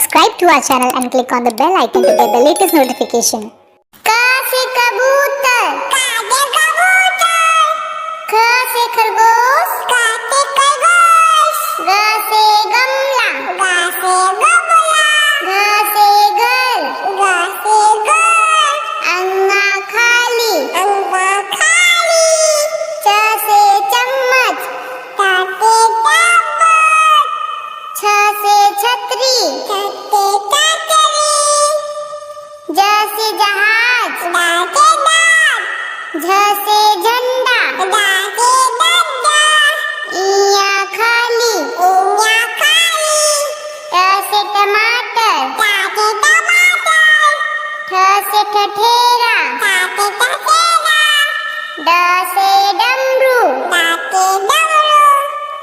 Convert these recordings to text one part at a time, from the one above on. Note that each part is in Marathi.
subscribe to our channel and click on the bell icon to get the latest notification. क से कबूतर, क से कबूतर, ख से खरगोश, ख से खरगोश, ग से गमला, ग से गमला, घ से घर, घ से घर, अंगा खाली, अंगा खाली, च से चम्मच, च से चम्मच, छ से छतरी, छ से छतरी, ज से जहाज, ज से जहाज, झ से झंडा, झ से झंडा, इया खाली, इया खाली, ट से टमाटर, ट से टमाटर, ठ से ठठेरा, ठ से ठठेरा, ड से डमरू, ड से डमरू,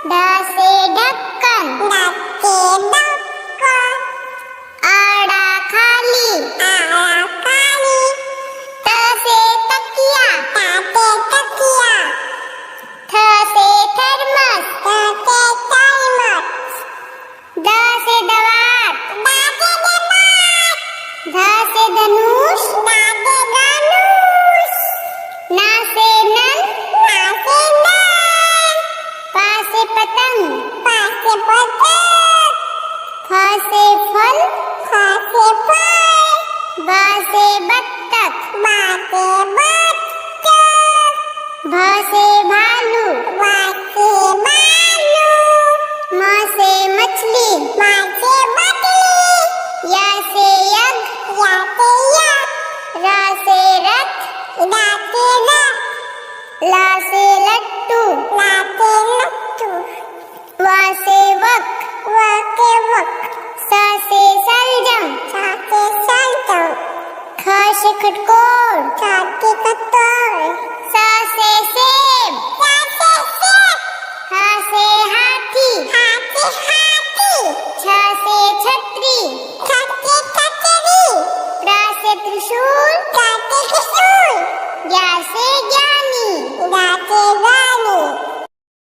ढ से ढक्कन, ढ से ढक्कन, आड़ा खाली, आड़ा खाली, त से तकिया, त से तकिया, थ से थर्मस, थ से थर्मस, द से दवात, द से दवात, ध से धनुष, ध से धनुष, न से नल, न से नल, प से पतंग, प से पतंग, फ से फल, फ से फल, ब से बत्तख, ब से बत्तख, भ से भालू, भ से भालू, म से मछली, म से मछली, य से यज्ञ, य से यज्ञ, र से रथ, र से रथ, ल से लट्टू, ल से लट्टू, व से वक, व से वक, स से सलजम, स से सलजम, ख से खटकोर, ख से खटकोर, स से सेब, स से सेब, ह से हाथी, ह से हाथी, छ से छतरी, छ से छतरी, त्र से त्रिशूल,